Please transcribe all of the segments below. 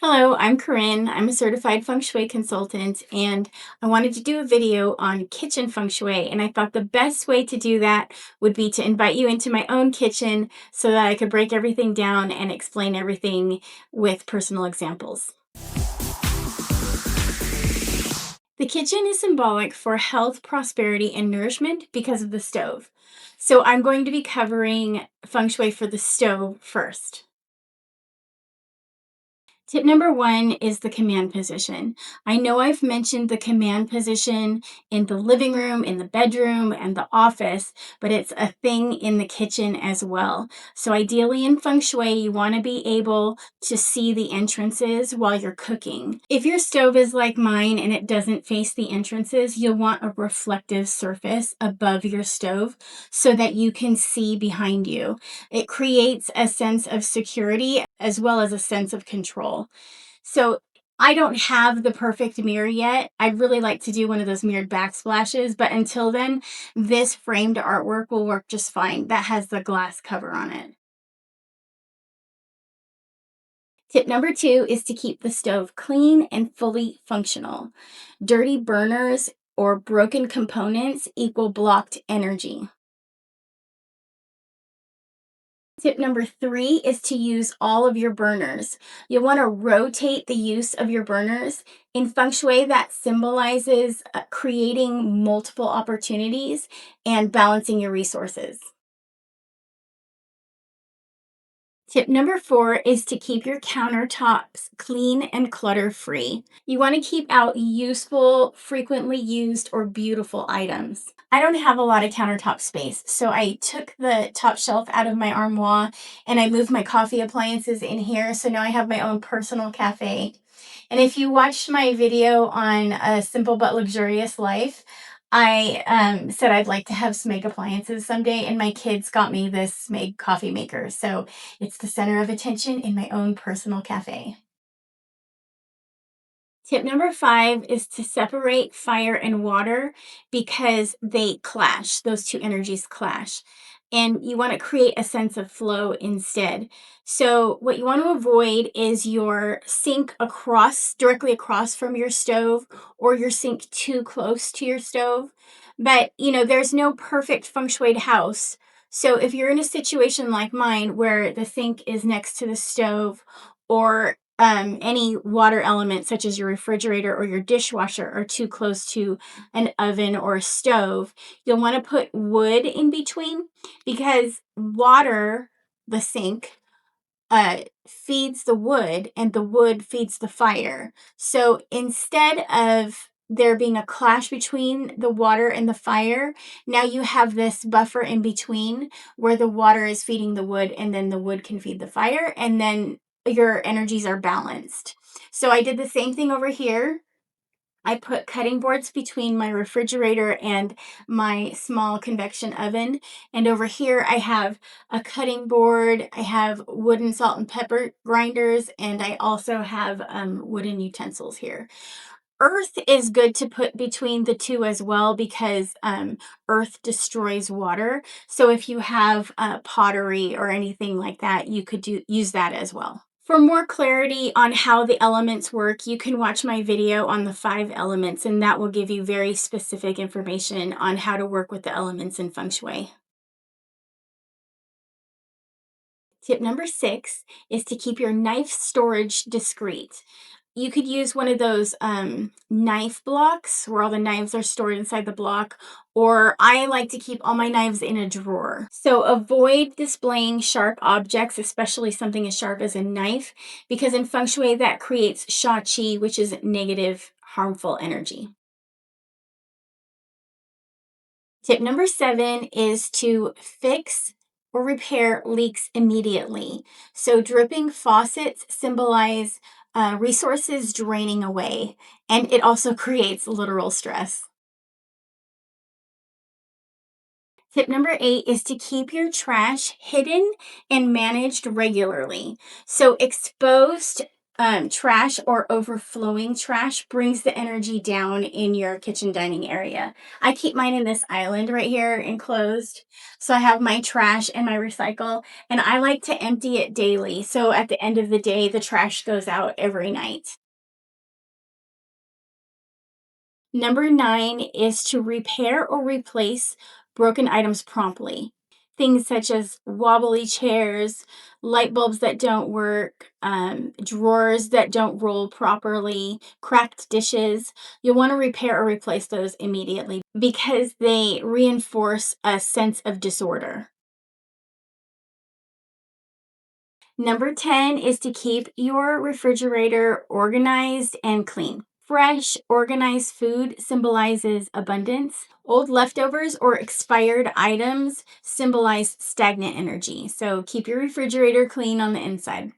Hello, I'm Corinne. I'm a certified Feng Shui consultant, and I wanted to do a video on kitchen Feng Shui. And I thought the best way to do that would be to invite you into my own kitchen so that I could break everything down and explain everything with personal examples. The kitchen is symbolic for health, prosperity, and nourishment because of the stove. So I'm going to be covering Feng Shui for the stove first. Tip number one is the command position. I know I've mentioned the command position in the living room, in the bedroom, and the office, but it's a thing in the kitchen as well. So, ideally, in Feng Shui, you want to be able to see the entrances while you're cooking. If your stove is like mine and it doesn't face the entrances, you'll want a reflective surface above your stove so that you can see behind you. It creates a sense of security as well as a sense of control. So I don't have the perfect mirror yet. I'd really like to do one of those mirrored backsplashes, but until then, this framed artwork will work just fine. That has the glass cover on it. Tip number two is to keep the stove clean and fully functional. Dirty burners or broken components equal blocked energy. Tip number three is to use all of your burners. You'll want to rotate the use of your burners. In Feng Shui, that symbolizes creating multiple opportunities and balancing your resources. Tip number four is to keep your countertops clean and clutter free. You want to keep out useful, frequently used, or beautiful items. I don't have a lot of countertop space, so I took the top shelf out of my armoire and I moved my coffee appliances in here. So now I have my own personal cafe. And if you watched my video on a simple but luxurious life, I said I'd like to have Smeg appliances someday, and my kids got me this Smeg coffee maker. So it's the center of attention in my own personal cafe. Tip number five is to separate fire and water because they clash. Those two energies clash. And you want to create a sense of flow instead. So, what you want to avoid is your sink directly across from your stove, or your sink too close to your stove. But, there's no perfect feng shui house. So, if you're in a situation like mine where the sink is next to the stove, or any water element such as your refrigerator or your dishwasher are too close to an oven or a stove, you'll want to put wood in between because water, the sink, feeds the wood and the wood feeds the fire. So instead of there being a clash between the water and the fire, now you have this buffer in between where the water is feeding the wood and then the wood can feed the fire, and then your energies are balanced. So I did the same thing over here. I put cutting boards between my refrigerator and my small convection oven. And over here, I have a cutting board, I have wooden salt and pepper grinders, and I also have wooden utensils here. Earth is good to put between the two as well because earth destroys water. So if you have pottery or anything like that, you could use that as well. For more clarity on how the elements work, you can watch my video on the 5 elements, and that will give you very specific information on how to work with the elements in Feng Shui. Tip number 6 is to keep your knife storage discreet. You could use one of those knife blocks where all the knives are stored inside the block, or I like to keep all my knives in a drawer. So avoid displaying sharp objects, especially something as sharp as a knife, because in Feng Shui that creates sha qi, which is negative, harmful energy. Tip number 7 is to fix or repair leaks immediately. So, dripping faucets symbolize resources draining away, and it also creates literal stress. Tip number 8 is to keep your trash hidden and managed regularly. So, exposed trash or overflowing trash brings the energy down in your kitchen dining area. I keep mine in this island right here enclosed. So I have my trash and my recycle, and I like to empty it daily. So at the end of the day, the trash goes out every night. Number 9 is to repair or replace broken items promptly. Things such as wobbly chairs, light bulbs that don't work, drawers that don't roll properly, cracked dishes. You'll want to repair or replace those immediately because they reinforce a sense of disorder. Number 10 is to keep your refrigerator organized and clean. Fresh, organized food symbolizes abundance. Old leftovers or expired items symbolize stagnant energy. So keep your refrigerator clean on the inside.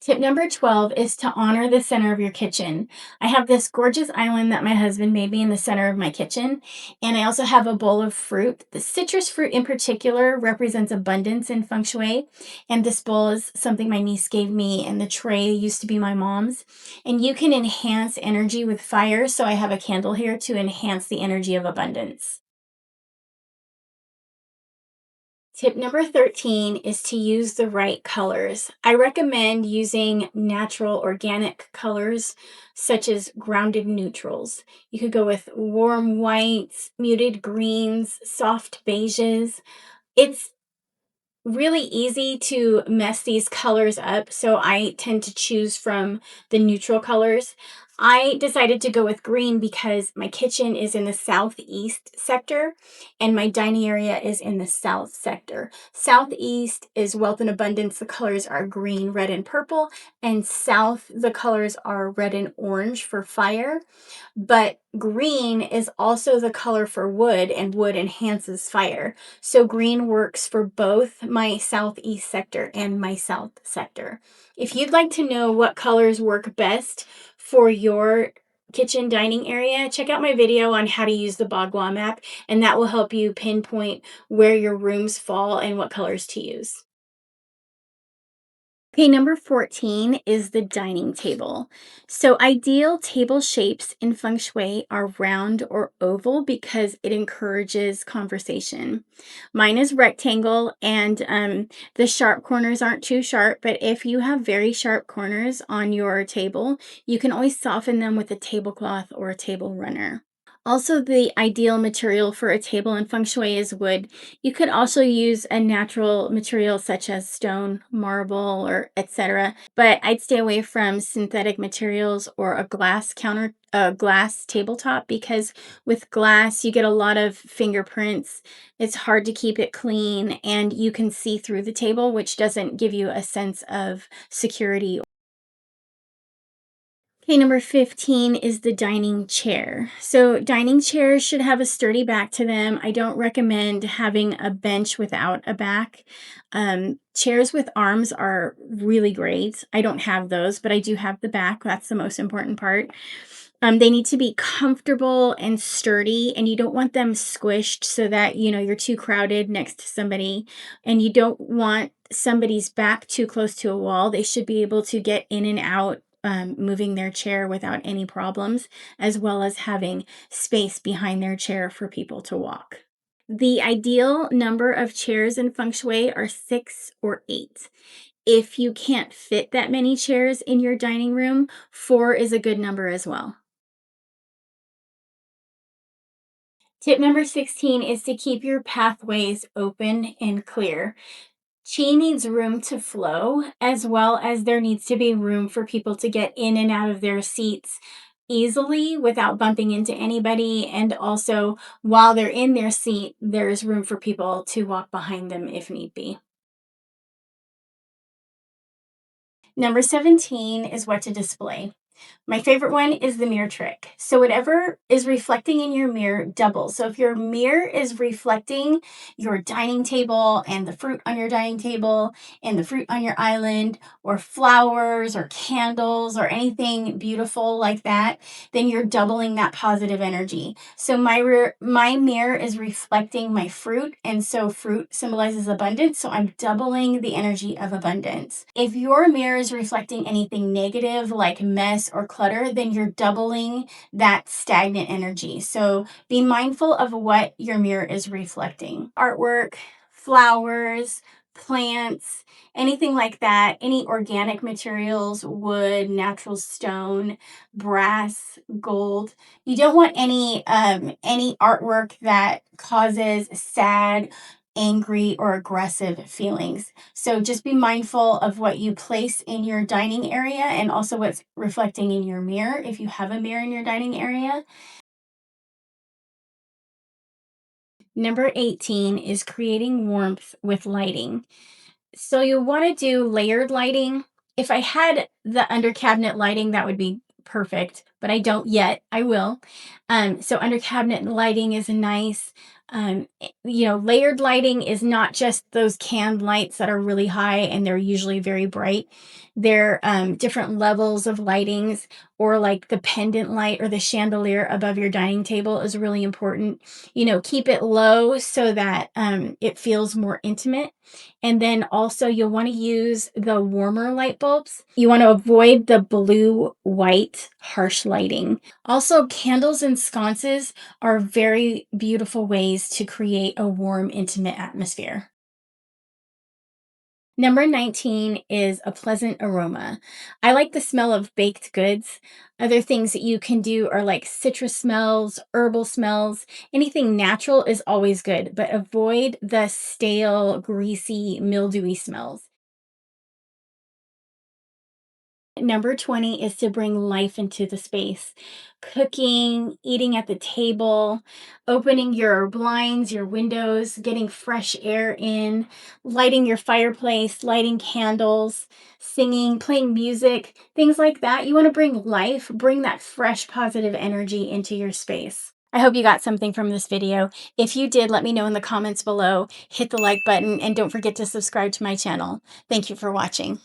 Tip number 12 is to honor the center of your kitchen. I have this gorgeous island that my husband made me in the center of my kitchen, and I also have a bowl of fruit. The citrus fruit in particular represents abundance in Feng Shui, and this bowl is something my niece gave me, and the tray used to be my mom's. And you can enhance energy with fire, so I have a candle here to enhance the energy of abundance. Tip number 13 is to use the right colors. I recommend using natural organic colors such as grounded neutrals. You could go with warm whites, muted greens, soft beiges. It's really easy to mess these colors up, so I tend to choose from the neutral colors. I decided to go with green because my kitchen is in the southeast sector and my dining area is in the south sector. Southeast is wealth and abundance. The colors are green, red, and purple, and south, the colors are red and orange for fire. But green is also the color for wood, and wood enhances fire. So green works for both my southeast sector and my south sector. If you'd like to know what colors work best for your kitchen dining area, check out my video on how to use the Bagua map, and that will help you pinpoint where your rooms fall and what colors to use. Okay, number 14 is the dining table. So, ideal table shapes in feng shui are round or oval because it encourages conversation. Mine is rectangle, and the sharp corners aren't too sharp, but if you have very sharp corners on your table, you can always soften them with a tablecloth or a table runner. Also, the ideal material for a table in feng shui is wood. You could also use a natural material such as stone, marble, or etc. But I'd stay away from synthetic materials or a glass tabletop because with glass you get a lot of fingerprints. It's hard to keep it clean and you can see through the table, which doesn't give you a sense of security. Okay, number 15 is the dining chair. So, dining chairs should have a sturdy back to them. I don't recommend having a bench without a back. Chairs with arms are really great. I don't have those, but I do have the back. That's the most important part. They need to be comfortable and sturdy, and you don't want them squished so that you're too crowded next to somebody, and you don't want somebody's back too close to a wall. They should be able to get in and out, moving their chair without any problems, as well as having space behind their chair for people to walk. The ideal number of chairs in feng shui are 6 or 8. If you can't fit that many chairs in your dining room, 4 is a good number as well. Tip number 16 is to keep your pathways open and clear. Chi needs room to flow, as well as there needs to be room for people to get in and out of their seats easily without bumping into anybody. And also, while they're in their seat, there's room for people to walk behind them if need be. Number 17 is what to display. My favorite one is the mirror trick. So whatever is reflecting in your mirror doubles. So if your mirror is reflecting your dining table and the fruit on your dining table and the fruit on your island or flowers or candles or anything beautiful like that, then you're doubling that positive energy. So my mirror is reflecting my fruit, and so fruit symbolizes abundance, so I'm doubling the energy of abundance. If your mirror is reflecting anything negative like mess or clutter, then you're doubling that stagnant energy. So be mindful of what your mirror is reflecting. Artwork, flowers, plants, anything like that, any organic materials, wood, natural stone, brass, gold. You don't want any artwork that causes sad, angry, or aggressive feelings. So just be mindful of what you place in your dining area and also what's reflecting in your mirror if you have a mirror in your dining area. Number 18 is creating warmth with lighting. So you'll want to do layered lighting. If I had the under cabinet lighting, that would be perfect, but I don't yet. I will. So under cabinet lighting is nice. Layered lighting is not just those canned lights that are really high and they're usually very bright. They're different levels of lightings, or like the pendant light or the chandelier above your dining table is really important. Keep it low so that it feels more intimate. And then also you'll want to use the warmer light bulbs. You want to avoid the blue, white, harsh lighting. Also, candles and sconces are very beautiful ways to create a warm, intimate atmosphere. Number 19 is a pleasant aroma. I like the smell of baked goods. Other things that you can do are like citrus smells, herbal smells. Anything natural is always good, but avoid the stale, greasy, mildewy smells. Number 20 is to bring life into the space. Cooking, eating at the table, opening your blinds, your windows, getting fresh air in, lighting your fireplace, lighting candles, singing, playing music, things like that. You want to bring life, bring that fresh, positive energy into your space. I hope you got something from this video. If you did, let me know in the comments below. Hit the like button and don't forget to subscribe to my channel. Thank you for watching.